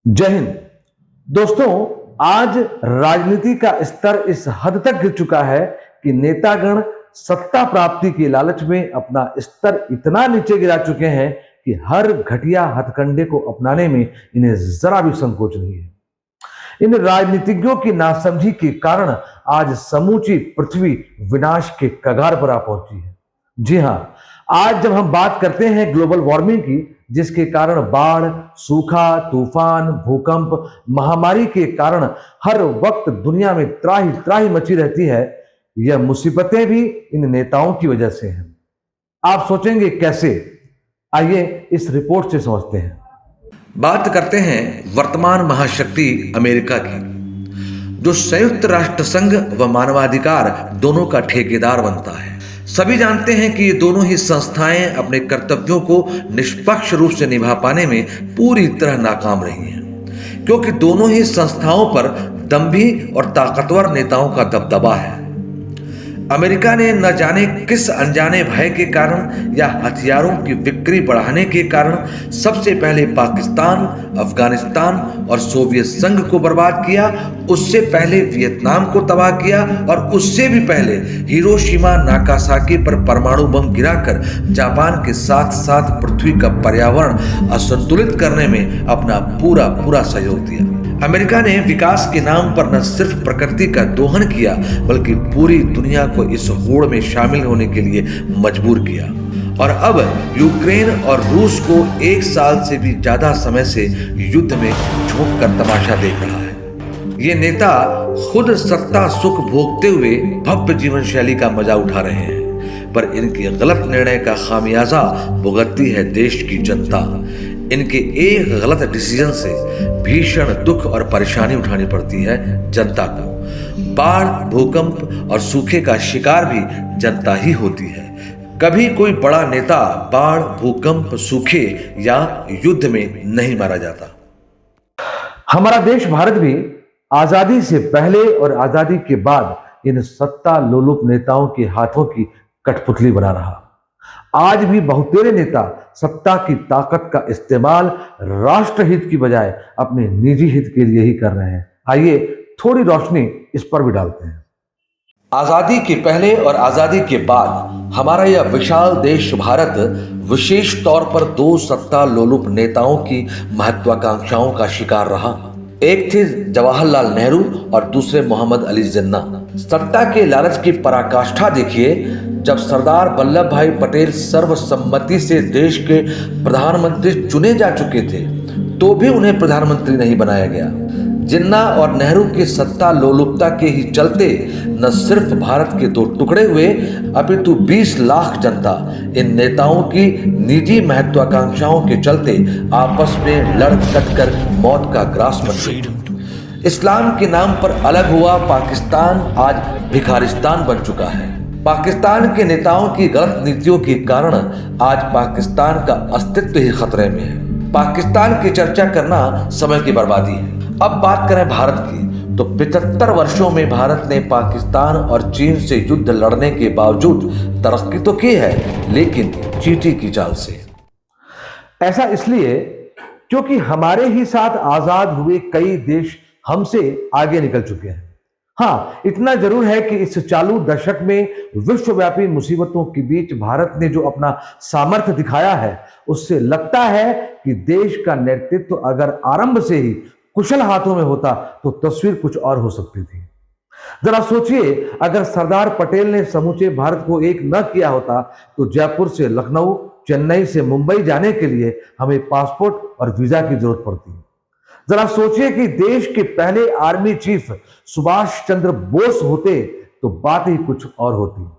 जय हिंद। दोस्तों, आज राजनीति का स्तर इस हद तक गिर चुका है कि नेतागण सत्ता प्राप्ति के लालच में अपना स्तर इतना नीचे गिरा चुके हैं कि हर घटिया हथकंडे को अपनाने में इन्हें जरा भी संकोच नहीं है। इन राजनीतिज्ञों की नासमझी के कारण आज समूची पृथ्वी विनाश के कगार पर आ पहुंची है। जी हां, आज जब हम बात करते हैं ग्लोबल वार्मिंग की, जिसके कारण बाढ़, सूखा, तूफान, भूकंप, महामारी के कारण हर वक्त दुनिया में त्राही त्राही मची रहती है, यह मुसीबतें भी इन नेताओं की वजह से हैं। आप सोचेंगे कैसे? आइए इस रिपोर्ट से समझते हैं। बात करते हैं वर्तमान महाशक्ति अमेरिका की, जो संयुक्त राष्ट्र संघ व मानवाधिकार दोनों का ठेकेदार बनता है। सभी जानते हैं कि ये दोनों ही संस्थाएं अपने कर्तव्यों को निष्पक्ष रूप से निभा पाने में पूरी तरह नाकाम रही हैं, क्योंकि दोनों ही संस्थाओं पर दंभी और ताकतवर नेताओं का दबदबा है। अमेरिका ने न जाने किस अनजाने भय के कारण या हथियारों की बिक्री बढ़ाने के कारण सबसे पहले पाकिस्तान, अफगानिस्तान और सोवियत संघ को बर्बाद किया, उससे पहले वियतनाम को तबाह किया और उससे भी पहले हिरोशिमा नागासाकी पर परमाणु बम गिराकर जापान के साथ साथ पृथ्वी का पर्यावरण असंतुलित करने में अपना पूरा सहयोग दिया। अमेरिका ने विकास के नाम पर न सिर्फ प्रकृति का दोहन किया, बल्कि पूरी दुनिया को इस होड़ में शामिल होने के लिए मजबूर किया और अब यूक्रेन और रूस को 1 साल से भी ज्यादा समय से युद्ध में झोंक कर तमाशा देख रहा है। ये नेता खुद सत्ता सुख भोगते हुए भव्य जीवन शैली का मजा उठा रहे हैं, पर इनके गलत निर्णय का खामियाजा भुगतती है देश की जनता। इनके एक गलत डिसीजन से भीषण दुख और परेशानी उठानी पड़ती है जनता को। बाढ़, भूकंप और सूखे का शिकार भी जनता ही होती है। कभी कोई बड़ा नेता बाढ़, भूकंप, सूखे या युद्ध में नहीं मारा जाता। हमारा देश भारत भी आजादी से पहले और आजादी के बाद इन सत्ता लोलुप नेताओं के हाथों की कठपुतली बना रहा। आज भी बहुतेरे नेता सत्ता की ताकत का इस्तेमाल राष्ट्रहित की बजाय अपने निजी हित के लिए ही कर रहे हैं। आइए थोड़ी रोशनी इस पर भी डालते हैं। आजादी के पहले और आजादी के बाद हमारा यह विशाल देश भारत विशेष तौर पर 2 सत्ता लोलुप नेताओं की महत्वाकांक्षाओं का शिकार रहा। एक थे जवाहरलाल नेहरू और दूसरे मोहम्मद अली जिन्ना। सत्ता के लालच की पराकाष्ठा देखिए। जब सरदार वल्लभ भाई पटेल सर्वसम्मति से देश के प्रधानमंत्री चुने जा चुके थे, तो भी उन्हें प्रधानमंत्री नहीं बनाया गया। जिन्ना और नेहरू की सत्ता लोलुपता के ही चलते न सिर्फ भारत के 2 टुकड़े हुए, अपितु 20 लाख जनता इन नेताओं की निजी महत्वाकांक्षाओं के चलते आपस में लड़ कट कर मौत का ग्रास बन गई। इस्लाम के नाम पर अलग हुआ पाकिस्तान आज भिखारिस्तान बन चुका है। पाकिस्तान के नेताओं की गलत नीतियों के कारण आज पाकिस्तान का अस्तित्व ही खतरे में है। पाकिस्तान की चर्चा करना समय की बर्बादी है। अब बात करें भारत की, तो 75 वर्षों में भारत ने पाकिस्तान और चीन से युद्ध लड़ने के बावजूद तरक्की तो की है, लेकिन चींटी की चाल से। ऐसा इसलिए क्योंकि हमारे ही साथ आजाद हुए कई देश हमसे आगे निकल चुके हैं। हाँ, इतना जरूर है कि इस चालू दशक में विश्वव्यापी मुसीबतों के बीच भारत ने जो अपना सामर्थ्य दिखाया है, उससे लगता है कि देश का नेतृत्व अगर आरंभ से ही कुशल हाथों में होता तो तस्वीर कुछ और हो सकती थी। जरा सोचिए, अगर सरदार पटेल ने समूचे भारत को एक न किया होता तो जयपुर से लखनऊ, चेन्नई से मुंबई जाने के लिए हमें पासपोर्ट और वीजा की जरूरत पड़ती। जरा सोचिए कि देश के पहले आर्मी चीफ सुभाष चंद्र बोस होते तो बात ही कुछ और होती।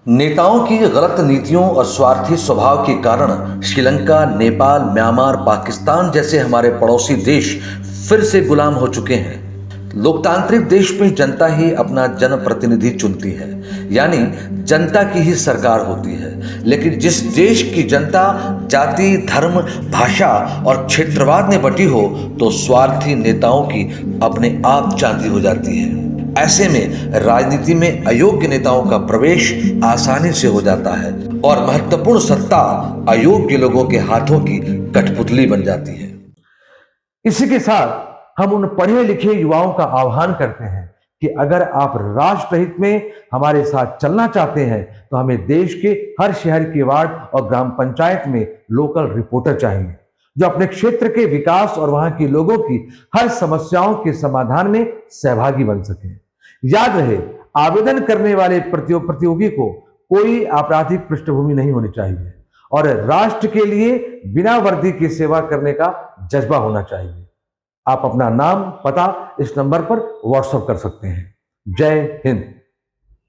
नेताओं की गलत नीतियों और स्वार्थी स्वभाव के कारण श्रीलंका, नेपाल, म्यांमार, पाकिस्तान जैसे हमारे पड़ोसी देश फिर से गुलाम हो चुके हैं। लोकतांत्रिक देश में जनता ही अपना जनप्रतिनिधि चुनती है, यानी जनता की ही सरकार होती है। लेकिन जिस देश की जनता जाति, धर्म, भाषा और क्षेत्रवाद में बटी हो, तो स्वार्थी नेताओं की अपने आप चांदी हो जाती है। ऐसे में राजनीति में अयोग्य नेताओं का प्रवेश आसानी से हो जाता है और महत्वपूर्ण सत्ता अयोग्य लोगों के हाथों की कठपुतली बन जाती है। इसी के साथ हम उन पढ़े लिखे युवाओं का आह्वान करते हैं कि अगर आप राष्ट्रहित में हमारे साथ चलना चाहते हैं तो हमें देश के हर शहर के वार्ड और ग्राम पंचायत में लोकल रिपोर्टर चाहिए, जो अपने क्षेत्र के विकास और वहां के लोगों की हर समस्याओं के समाधान में सहभागी बन सके। याद रहे, आवेदन करने वाले प्रतियोगी को कोई आपराधिक पृष्ठभूमि नहीं होनी चाहिए और राष्ट्र के लिए बिना वर्दी की सेवा करने का जज्बा होना चाहिए। आप अपना नाम, पता इस नंबर पर व्हाट्सएप कर सकते हैं। जय हिंद।